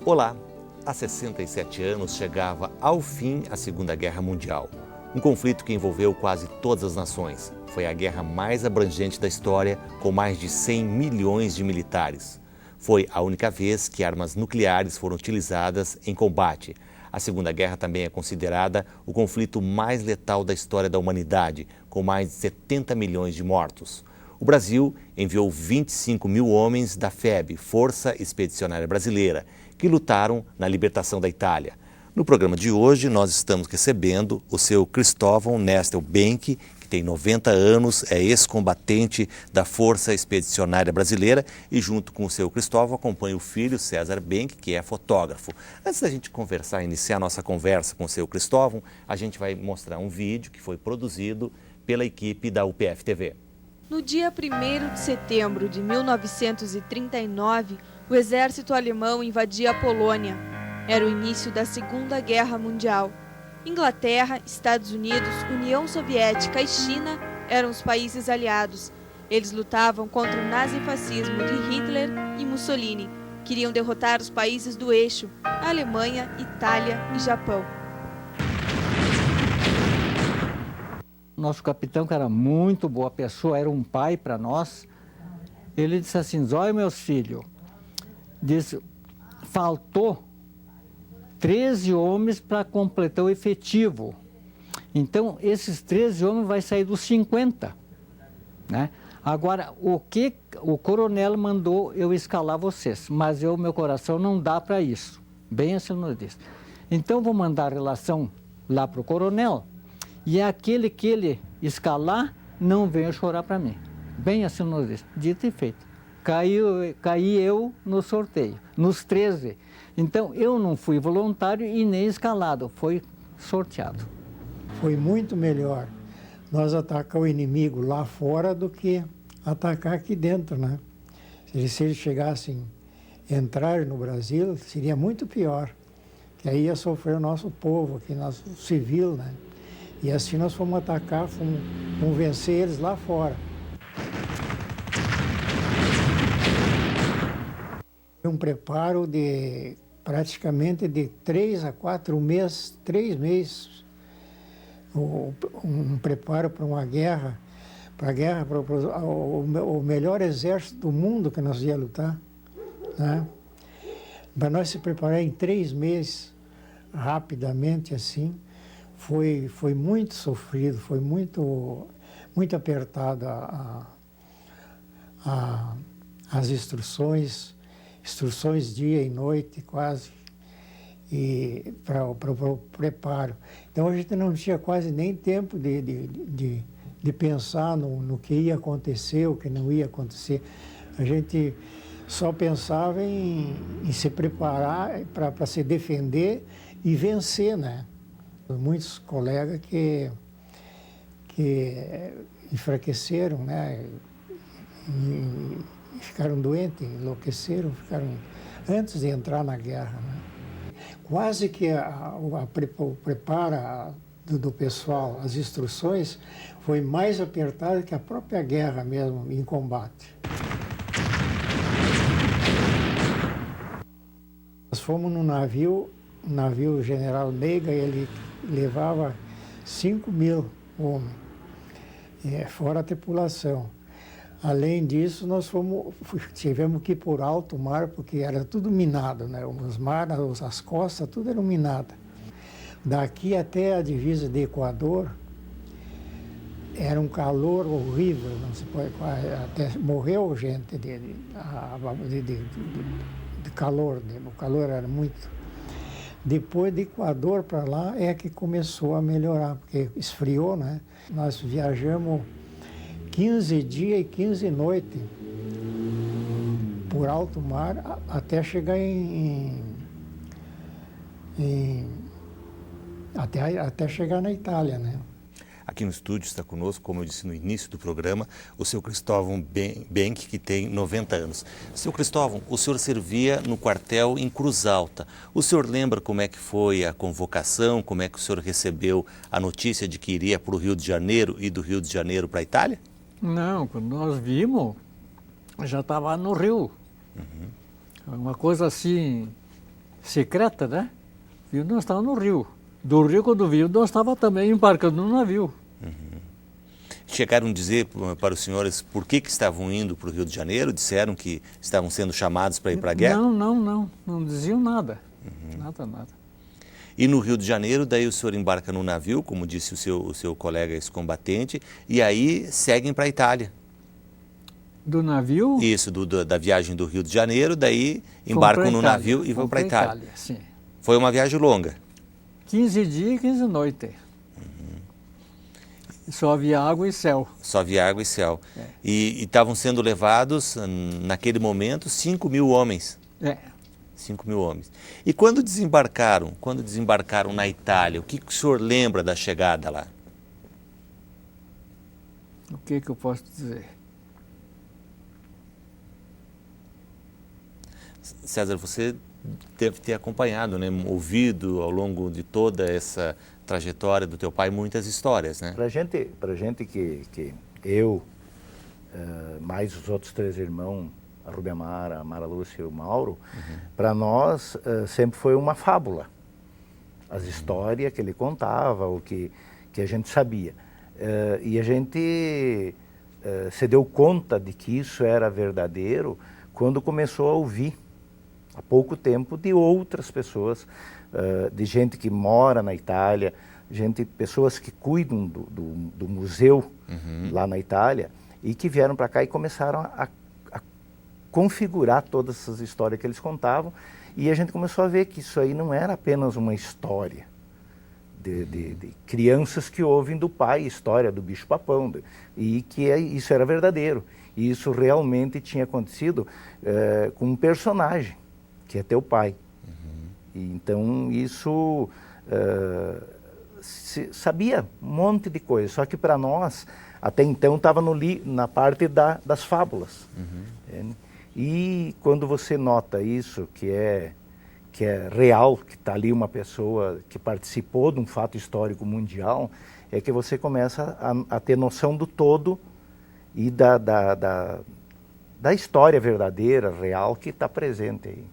Olá! Há 67 anos chegava ao fim a Segunda Guerra Mundial. Um conflito que envolveu quase todas as nações. Foi a guerra mais abrangente da história, com mais de 100 milhões de militares. Foi a única vez que armas nucleares foram utilizadas em combate. A Segunda Guerra também é considerada o conflito mais letal da história da humanidade, com mais de 70 milhões de mortos. O Brasil enviou 25 mil homens da FEB, Força Expedicionária Brasileira, que lutaram na libertação da Itália. No programa de hoje, nós estamos recebendo o seu Cristóvão Nestel Benck, que tem 90 anos, é ex-combatente da Força Expedicionária Brasileira e junto com o seu Cristóvão acompanha o filho César Benck, que é fotógrafo. Antes da gente conversar, iniciar a nossa conversa com o seu Cristóvão, a gente vai mostrar um vídeo que foi produzido pela equipe da UPF TV. No dia 1º de setembro de 1939, o exército alemão invadia a Polônia. Era o início da Segunda Guerra Mundial. Inglaterra, Estados Unidos, União Soviética e China eram os países aliados. Eles lutavam contra o nazifascismo de Hitler e Mussolini. Queriam derrotar os países do eixo, a Alemanha, Itália e Japão. Nosso capitão, que era muito boa pessoa, era um pai para nós, ele disse assim: "Zóio, meus filhos", disse, faltou 13 homens para completar o efetivo. Então, esses 13 homens vai sair dos 50, né? Agora, o que o coronel mandou eu escalar vocês, mas meu coração não dá para isso. Bem assim nos disse. Então, vou mandar a relação lá para o coronel, e aquele que ele escalar, não venha chorar para mim. Bem assim nos disse. Dito e feito. Caí eu no sorteio, nos 13. Então, eu não fui voluntário e nem escalado, foi sorteado. Foi muito melhor nós atacar o inimigo lá fora do que atacar aqui dentro, né? Se eles chegassem a entrar no Brasil, seria muito pior. Que aí ia sofrer o nosso povo, aqui, nosso civil, né? E assim nós fomos atacar, fomos vencer eles lá fora. Foi um preparo de praticamente de 3 a 4 meses, 3 meses, um preparo para uma guerra, para o melhor exército do mundo que nós ia lutar, né? Para nós se preparar em 3 meses, rapidamente assim, foi muito sofrido, foi muito apertado as instruções dia e noite quase, e para o preparo. Então a gente não tinha quase nem tempo de pensar no que ia acontecer, o que não ia acontecer. A gente só pensava em se preparar para se defender e vencer, né? Muitos colegas que enfraqueceram, né? E ficaram doentes, enlouqueceram, ficaram antes de entrar na guerra, né? Quase que o preparo do pessoal, as instruções, foi mais apertado que a própria guerra mesmo, em combate. Nós fomos num navio General Neiga, ele levava 5 mil homens, fora a tripulação. Além disso, nós tivemos que ir por alto mar, porque era tudo minado, né? Os mares, as costas, tudo era minado. Daqui até a divisa de Equador, era um calor horrível, não se pode, até morreu gente de calor, o calor era muito. Depois de Equador para lá é que começou a melhorar, porque esfriou, né? Nós viajamos 15 dias e 15 noites por alto mar até chegar até chegar na Itália, né? Aqui no estúdio está conosco, como eu disse no início do programa, o seu Cristóvão Benck, que tem 90 anos. Seu Cristóvão, o senhor servia no quartel em Cruz Alta. O senhor lembra como é que foi a convocação, como é que o senhor recebeu a notícia de que iria para o Rio de Janeiro e do Rio de Janeiro para a Itália? Não, quando nós vimos, já estava no Rio. Uma coisa assim, secreta, né? Viu, nós estávamos no rio. Do rio, quando viu, nós estávamos também embarcando no navio. Chegaram a dizer para os senhores por que estavam indo para o Rio de Janeiro? Disseram que estavam sendo chamados para ir para a guerra? Não diziam nada. Nada. E no Rio de Janeiro, daí o senhor embarca no navio, como disse o seu colega ex-combatente, e aí seguem para a Itália. Do navio? Isso, da viagem do Rio de Janeiro, daí embarcam no navio e vão para a Itália. Sim. Foi uma viagem longa. 15 dias e 15 noites. Só havia água e céu. Só havia água e céu. E estavam sendo levados, naquele momento, 5.000 homens. 5.000 homens. E quando desembarcaram na Itália, o que o senhor lembra da chegada lá? O que eu posso dizer? César, você deve ter acompanhado, né, ouvido ao longo de toda essa trajetória do teu pai muitas histórias, né? Pra gente que eu, mais os outros 3 irmãos, a Rubemar, a Mara Lúcia e o Mauro, para nós sempre foi uma fábula. As histórias que ele contava, o que a gente sabia. E a gente se deu conta de que isso era verdadeiro quando começou a ouvir, há pouco tempo, de outras pessoas, de gente que mora na Itália, pessoas que cuidam do museu lá na Itália e que vieram para cá e começaram a configurar todas essas histórias que eles contavam, e a gente começou a ver que isso aí não era apenas uma história de crianças que ouvem do pai, história do bicho-papão, e que isso era verdadeiro. E isso realmente tinha acontecido com um personagem, que é teu pai. E então isso sabia um monte de coisa, só que para nós até então estava na parte das fábulas. E quando você nota isso, que é real, que está ali uma pessoa que participou de um fato histórico mundial, é que você começa a ter noção do todo e da história verdadeira, real, que está presente aí.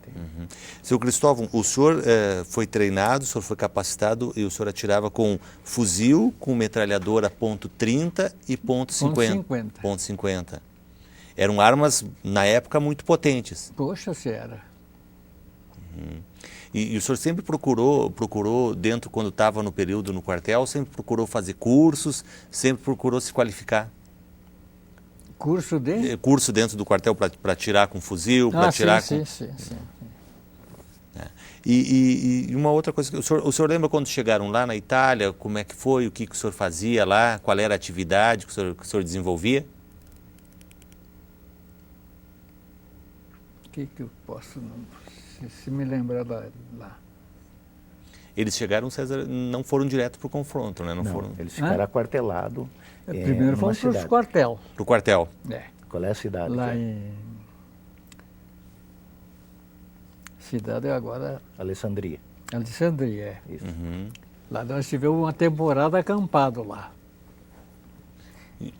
Seu Cristóvão, o senhor foi treinado, o senhor foi capacitado e o senhor atirava com fuzil, com metralhadora .30 e .50. .50. Eram armas, na época, muito potentes. Poxa, se era. E o senhor sempre procurou dentro, quando estava no período no quartel, sempre procurou fazer cursos, sempre procurou se qualificar? Curso de? Curso dentro do quartel para atirar com fuzil, para atirar com... Sim. E uma outra coisa, o senhor lembra quando chegaram lá na Itália, como é que foi, o que o senhor fazia lá, qual era a atividade que o senhor desenvolvia? O que eu posso, se me lembrar lá? Eles chegaram, César, não foram direto para o confronto, né? Não foram... Eles ficaram aquartelados. Primeiro fomos para o quartel. Para o quartel? Qual é a cidade? Lá em... Cidade agora... Alessandria. Alessandria, Isso. Lá nós tivemos uma temporada acampado lá.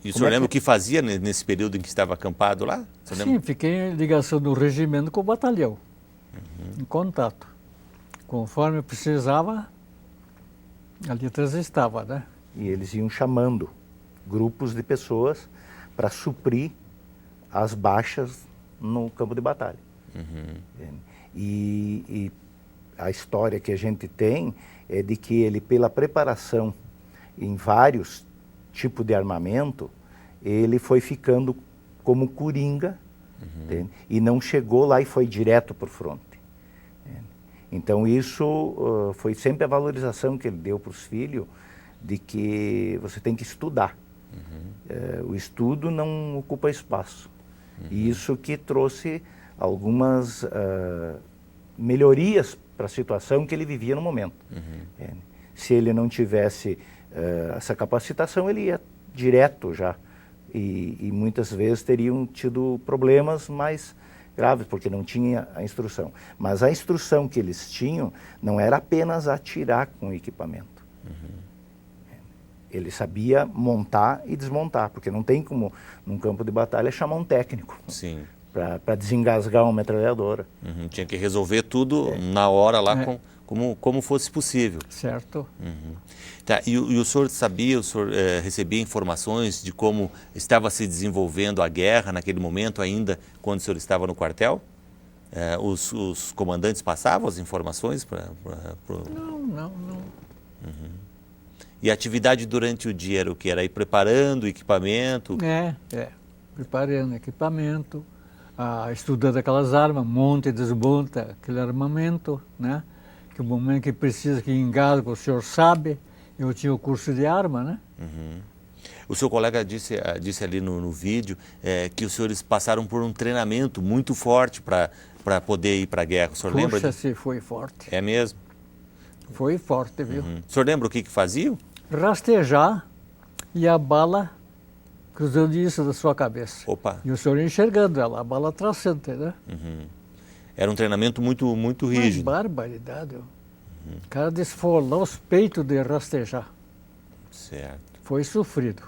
E o senhor lembra o que fazia nesse período em que estava acampado lá? Sim, fiquei em ligação do regimento com o batalhão, em contato. Conforme precisava, ali atrás estava, né? E eles iam chamando grupos de pessoas para suprir as baixas no campo de batalha. E a história que a gente tem é de que ele, pela preparação em vários tipos de armamento, ele foi ficando como coringa, e não chegou lá e foi direto para o fronte. Então isso foi sempre a valorização que ele deu para os filhos, de que você tem que estudar. O estudo não ocupa espaço. E isso que trouxe algumas melhorias para a situação que ele vivia no momento. Se ele não tivesse essa capacitação, ele ia direto já. E muitas vezes teriam tido problemas mais graves, porque não tinha a instrução. Mas a instrução que eles tinham não era apenas atirar com o equipamento. Ele sabia montar e desmontar, porque não tem como, num campo de batalha, chamar um técnico para desengasgar uma metralhadora. Uhum. Tinha que resolver tudo na hora lá, como fosse possível. Certo. Uhum. Tá, e o senhor sabia, o senhor recebia informações de como estava se desenvolvendo a guerra naquele momento ainda, quando o senhor estava no quartel? Os comandantes passavam as informações para... Não. Uhum. E a atividade durante o dia era o que? Era ir preparando equipamento? Preparando equipamento, estudando aquelas armas, monta e desmonta aquele armamento, né? Que o momento que precisa que engasga, o senhor sabe. Eu tinha o curso de arma, né? Uhum. O seu colega disse ali no vídeo que os senhores passaram por um treinamento muito forte para poder ir para a guerra. O senhor lembra? Puxa, se foi forte. É mesmo? Foi forte, viu? Uhum. O senhor lembra o que faziam? Rastejar e a bala cruzando isso da sua cabeça. Opa! E o senhor enxergando ela, a bala traçante, né? Uhum. Era um treinamento muito rígido. Uma barbaridade. O cara desfolar os peitos de rastejar. Certo. Foi sofrido.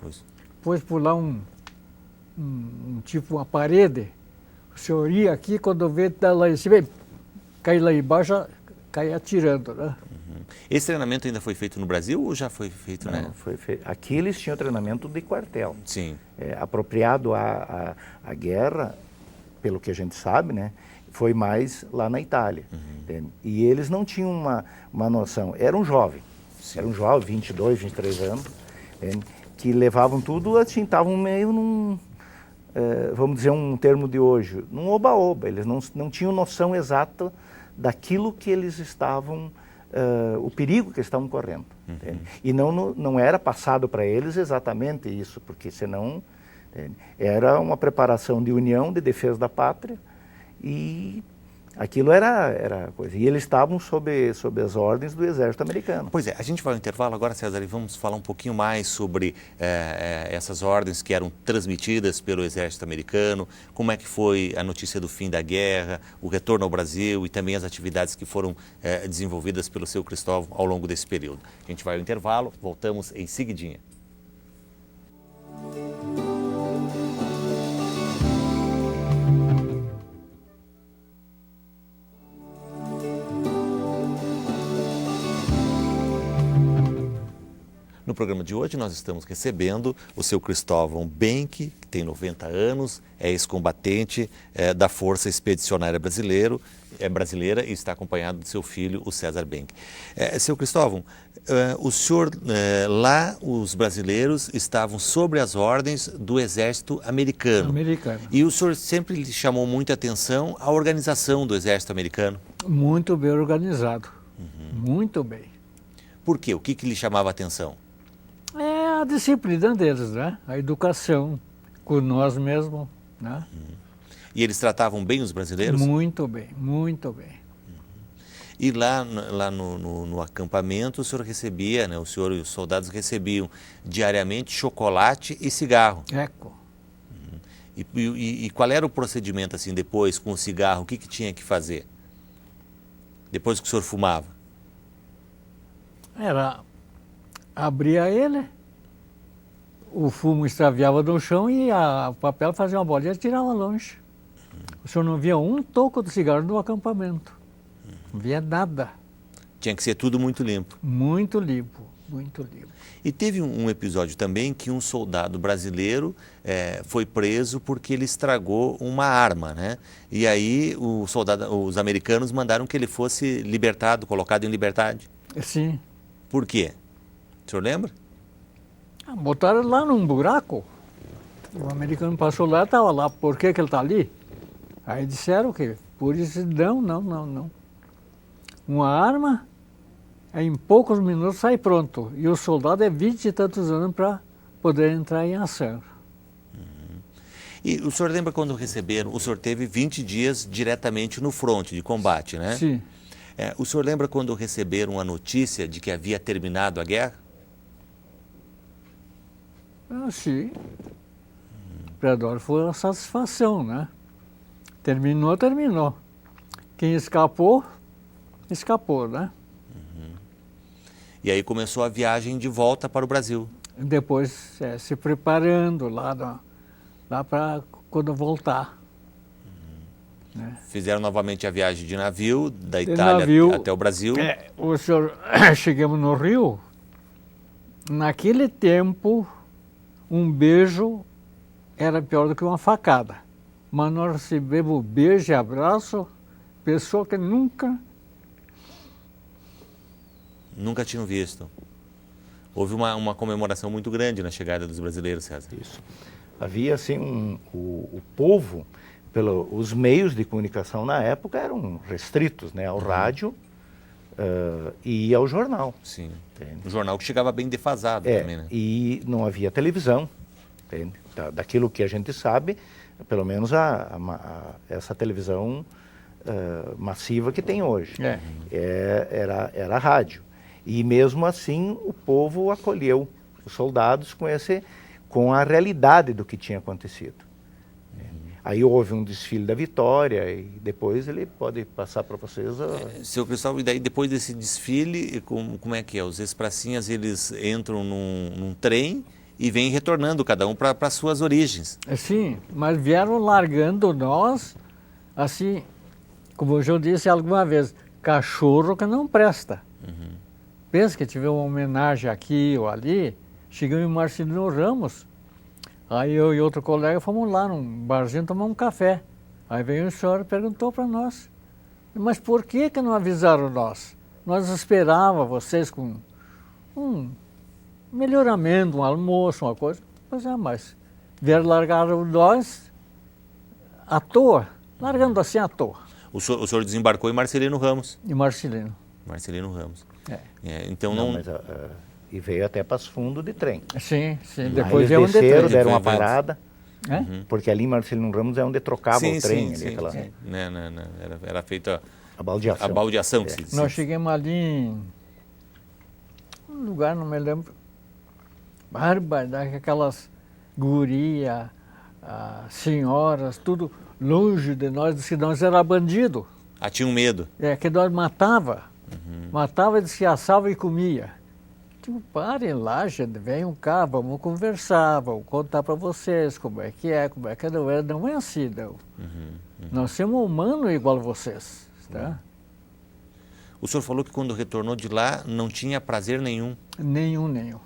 Pois. Depois pular tipo uma parede, o senhor ia aqui, quando vê tá lá em cima, cai lá embaixo, cai atirando, né? Uhum. Esse treinamento ainda foi feito no Brasil ou já foi feito, Não, né? foi feito. Aqui eles tinham treinamento de quartel. Sim. Apropriado à guerra, pelo que a gente sabe, né? Foi mais lá na Itália. Uhum. E eles não tinham uma noção. Era um jovem. Sim. Era um jovem, 22, 23 anos, que levavam tudo, assim, estavam meio num, vamos dizer um termo de hoje, num oba-oba. Eles não tinham noção exata daquilo que eles estavam, o perigo que eles estavam correndo. Uhum. E não era passado para eles exatamente isso, porque senão era uma preparação de união, de defesa da pátria, e aquilo era coisa. E eles estavam sob as ordens do exército americano. Pois é, a gente vai ao intervalo agora, César, e vamos falar um pouquinho mais sobre essas ordens que eram transmitidas pelo exército americano, como é que foi a notícia do fim da guerra, o retorno ao Brasil e também as atividades que foram desenvolvidas pelo seu Cristóvão ao longo desse período. A gente vai ao intervalo, voltamos em seguidinha. No programa de hoje nós estamos recebendo o seu Cristóvão Benck, que tem 90 anos, é ex-combatente da Força Expedicionária Brasileira e está acompanhado do seu filho, o César Benck. Seu Cristóvão, o senhor, lá os brasileiros estavam sob as ordens do exército americano. E o senhor sempre lhe chamou muita atenção a organização do exército americano. Muito bem organizado, muito bem. Por quê? O que lhe chamava a atenção? É a disciplina deles, né? A educação com nós mesmos, né? E eles tratavam bem os brasileiros? Muito bem, muito bem. E lá no acampamento o senhor recebia, né? O senhor e os soldados recebiam diariamente chocolate e cigarro. Eco. E qual era o procedimento assim depois com o cigarro? O que tinha que fazer? Depois que o senhor fumava? Era... abria ele, o fumo extraviava no chão e o papel fazia uma bolinha e tirava longe. O senhor não via um toco de cigarro no acampamento. Não via nada. Tinha que ser tudo muito limpo. Muito limpo, muito limpo. E teve um episódio também que um soldado brasileiro foi preso porque ele estragou uma arma, né? E aí os americanos mandaram que ele fosse libertado, colocado em liberdade. Sim. Por quê? O senhor lembra? Botaram lá num buraco. O americano passou lá, estava lá. Por que ele está ali? Aí disseram que por isso, não. Uma arma, em poucos minutos sai pronto. E o soldado é 20 e tantos anos para poder entrar em ação. E o senhor lembra quando receberam, o senhor teve 20 dias diretamente no fronte de combate, né? Sim. O senhor lembra quando receberam a notícia de que havia terminado a guerra? Sim. Para nós foi uma satisfação, né? Terminou. Quem escapou, né? E aí começou a viagem de volta para o Brasil. Depois se preparando lá para quando voltar. né? Fizeram novamente a viagem de navio, da De Itália navio, até o Brasil. O senhor, chegamos no Rio, naquele tempo, um beijo era pior do que uma facada. Mas nós recebemos beijo e abraço, pessoa que nunca... Nunca tinham visto. Houve uma comemoração muito grande na chegada dos brasileiros, César. Isso. Havia, assim, o povo, os meios de comunicação na época eram restritos, né? Ao rádio e ao jornal. Sim. Entende? Um jornal que chegava bem defasado também, né? E não havia televisão, entende? Daquilo que a gente sabe, pelo menos essa televisão massiva que tem hoje. Era rádio. E mesmo assim o povo acolheu os soldados com a realidade do que tinha acontecido. Aí houve um desfile da Vitória e depois ele pode passar para vocês. Seu Cristóvão, e daí depois desse desfile, como é que é? Os ex-pracinhas, eles entram num trem e vêm retornando cada um para as suas origens. Sim, mas vieram largando nós, assim, como eu já disse alguma vez, cachorro que não presta. Pensa que tiver uma homenagem aqui ou ali, chegamos em Marcelino Ramos, aí eu e outro colega fomos lá num barzinho tomar um café. Aí veio o senhor e perguntou para nós, mas por que não avisaram nós? Nós esperávamos vocês com um melhoramento, um almoço, uma coisa. Pois é, mas vieram largar nós à toa, largando assim à toa. O senhor desembarcou em Marcelino Ramos. Em Marcelino. Marcelino Ramos. Então e veio até Passo Fundo de trem. Sim. Aí Depois eles veio desceram, trem. deram uma parada, porque ali em Marcelino Ramos é onde trocava o trem. Sim. Era feita a baldeação. A baldeação, que se diz. Nós chegamos ali em um lugar, não me lembro, barbaridade, aquelas gurias, senhoras, tudo longe de nós, que nós era bandido. Tinha um medo. Que nós matava, desfiaçava e comia. Tipo, parem lá, gente, venham cá, vamos conversar, vamos contar para vocês como é que não é. Não é assim, não. Nós somos humanos igual a vocês, tá? O senhor falou que quando retornou de lá não tinha prazer nenhum. Nenhum.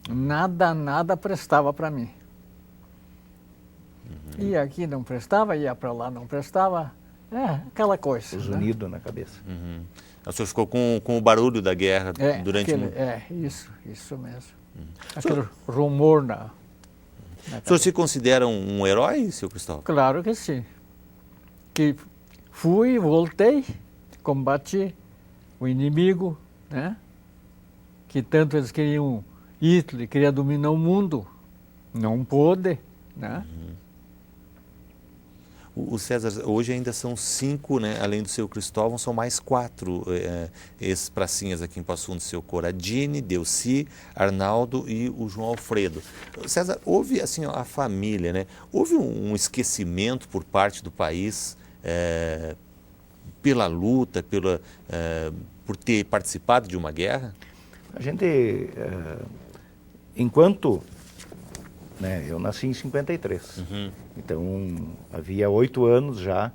Nada prestava para mim. Ia aqui não prestava, ia para lá não prestava. Aquela coisa. Os unidos na cabeça. O senhor ficou com o barulho da guerra durante... Isso mesmo. Aquele rumor na O senhor se considera um herói, seu Cristóvão? Claro que sim. Que fui, voltei, combati o inimigo, né? Que tanto eles queriam, Hitler queria dominar o mundo, não pôde, né? O César, hoje ainda são 5, né? Além do seu Cristóvão, são mais 4 ex-pracinhas aqui em Passo Fundo, seu Coradini, Delci, Arnaldo e o João Alfredo. César, houve assim, a família, né? Houve um esquecimento por parte do país pela luta, por ter participado de uma guerra? A gente, enquanto... eu nasci em 53, então havia 8 anos já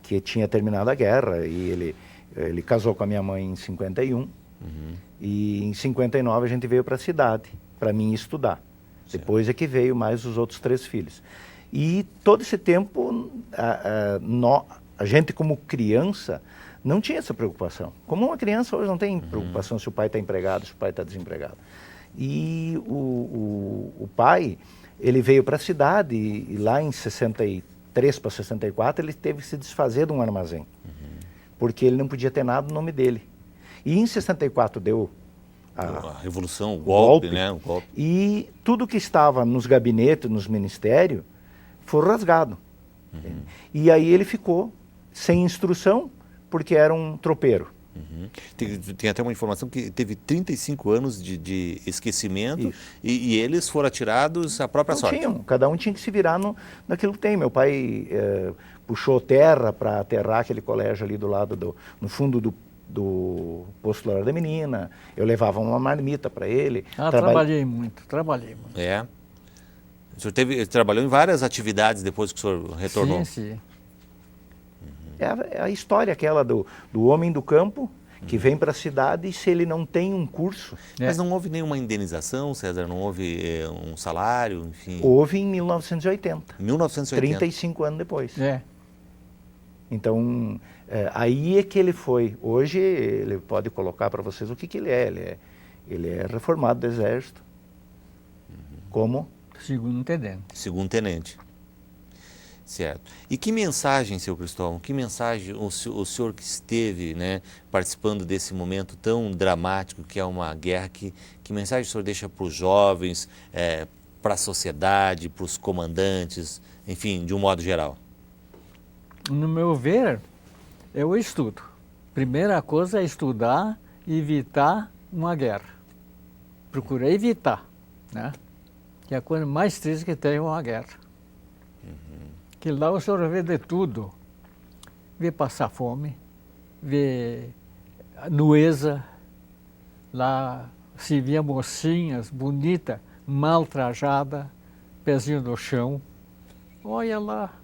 que tinha terminado a guerra e ele casou com a minha mãe em 51 e em 59 a gente veio para a cidade para mim estudar. Certo. Depois é que veio mais os outros 3 filhos. E todo esse tempo a gente como criança não tinha essa preocupação. Como uma criança hoje não tem preocupação se o pai está empregado, se o pai está desempregado. E o pai, ele veio para a cidade e lá em 63 para 64 ele teve que se desfazer de um armazém, porque ele não podia ter nada no nome dele. E em 64 deu a revolução, o golpe, né? O golpe. E tudo que estava nos gabinetes, nos ministérios, foi rasgado. E aí ele ficou sem instrução, porque era um tropeiro. Tem até uma informação que teve 35 anos de esquecimento e eles foram atirados à própria sorte. Cada um tinha que se virar naquilo que tem. Meu pai puxou terra para aterrar aquele colégio ali do lado, no fundo do posto Lara da Menina. Eu levava uma marmita para ele. Trabalhei muito. O senhor trabalhou em várias atividades depois que o senhor retornou? Sim. É a história aquela do homem do campo que vem para a cidade e se ele não tem um curso... Mas não houve nenhuma indenização, César? Não houve um salário, enfim? Houve em 1980. 1980. 35 anos depois. É. Então, aí é que ele foi. Hoje, ele pode colocar para vocês o que ele é. Ele é reformado do Exército. Como? Segundo tenente. Segundo tenente. Certo. E que mensagem, seu Cristóvão, que mensagem o senhor que esteve, né, participando desse momento tão dramático que é uma guerra, que mensagem o senhor deixa para os jovens, para a sociedade, para os comandantes, enfim, de um modo geral? No meu ver, é o estudo. Primeira coisa é estudar e evitar uma guerra. Procurar evitar, né? Que é a coisa mais triste que tem é uma guerra. Que lá o senhor vê de tudo. Vê passar fome, vê nueza, lá se via mocinhas bonitas, mal trajadas, pezinho no chão. Olha lá.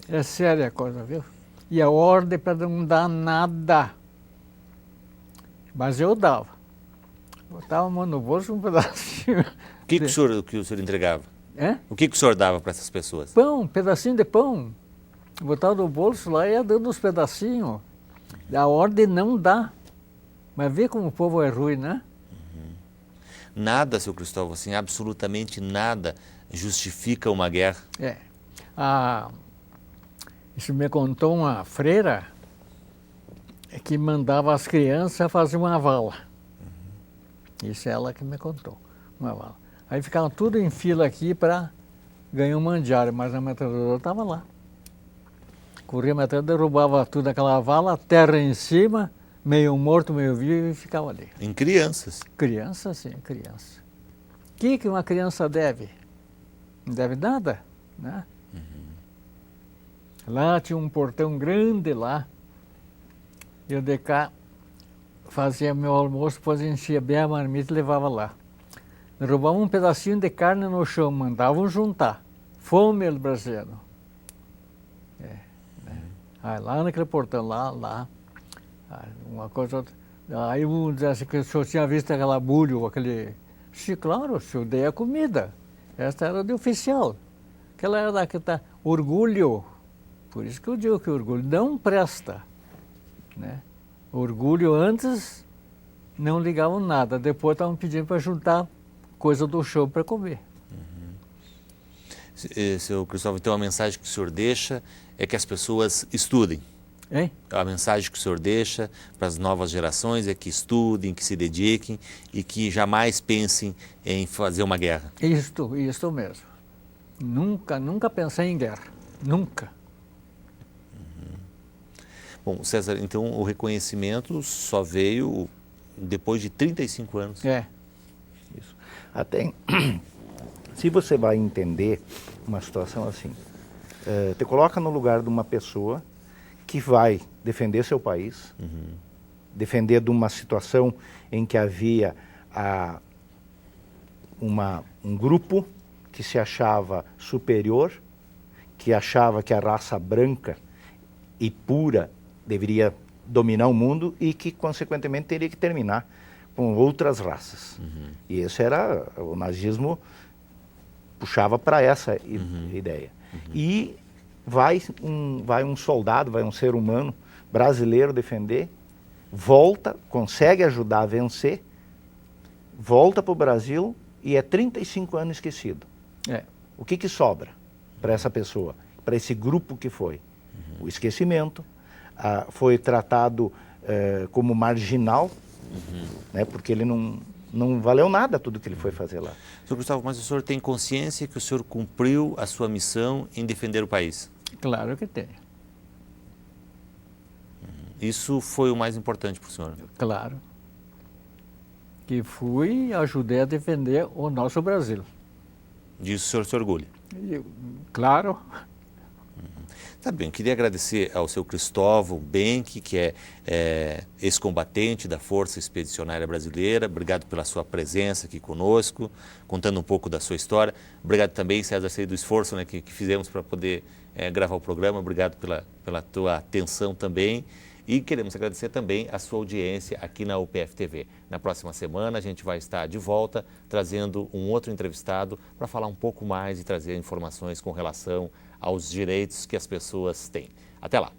É séria a coisa, viu? E a ordem para não dar nada. Mas eu dava. Botava a mão no bolso um pedacinho. O que o senhor entregava? O que o senhor dava para essas pessoas? Pão, um pedacinho de pão. Botava no bolso lá e ia dando uns pedacinhos. A ordem não dá. Mas vê como o povo é ruim, né? Nada, seu Cristóvão, assim, absolutamente nada justifica uma guerra. Isso me contou uma freira que mandava as crianças fazer uma vala. Isso é ela que me contou, uma vala. Aí ficavam tudo em fila aqui para ganhar um mandiário, mas a metralhadora estava lá. Corria a metralhadora, derrubava tudo aquela vala, terra em cima, meio morto, meio vivo e ficava ali. Em crianças? Criança, sim, criança. O que uma criança deve? Não deve nada, né? Lá tinha um portão grande lá. Eu de cá fazia meu almoço, depois enchia bem a marmita e levava lá. Roubavam um pedacinho de carne no chão, mandavam juntar. Fome do brasileiro. Aí lá naquele portão, lá. Uma coisa outra. Aí um dizia assim, que o senhor tinha visto aquela bulho, aquele... Sim, claro, o senhor dei a comida. Esta era de oficial. Aquela era daquele orgulho. Por isso que eu digo que o orgulho não presta, né? Orgulho antes não ligavam nada, depois estavam pedindo para juntar coisa do chão para comer. Seu Cristóvão, então a mensagem que o senhor deixa é que as pessoas estudem. Hein? A mensagem que o senhor deixa para as novas gerações é que estudem, que se dediquem e que jamais pensem em fazer uma guerra. Isso mesmo. Nunca pensei em guerra. Nunca. Bom, César, então o reconhecimento só veio depois de 35 anos. Isso. Até, se você vai entender uma situação assim, te coloca no lugar de uma pessoa que vai defender seu país, defender de uma situação em que havia um grupo que se achava superior, que achava que a raça branca e pura deveria dominar o mundo e que, consequentemente, teria que terminar com outras raças. E esse era, o nazismo puxava para essa ideia. E vai um soldado, vai um ser humano brasileiro defender, volta, consegue ajudar a vencer, volta para o Brasil e é 35 anos esquecido. O que sobra para essa pessoa, para esse grupo que foi? O esquecimento, foi tratado como marginal, né, porque ele não valeu nada tudo que ele foi fazer lá. Senhor Gustavo, mas o senhor tem consciência que o senhor cumpriu a sua missão em defender o país? Claro que tem. Isso foi o mais importante para o senhor? Claro. Que fui e ajudei a defender o nosso Brasil. Disso o senhor se orgulha? Claro. Tá bem, queria agradecer ao seu Cristóvão Benck, que é ex-combatente da Força Expedicionária Brasileira. Obrigado pela sua presença aqui conosco, contando um pouco da sua história. Obrigado também, César, do esforço, né, que fizemos para poder gravar o programa, obrigado pela tua atenção também. E queremos agradecer também a sua audiência aqui na UPF TV. Na próxima semana a gente vai estar de volta trazendo um outro entrevistado para falar um pouco mais e trazer informações com relação aos direitos que as pessoas têm. Até lá!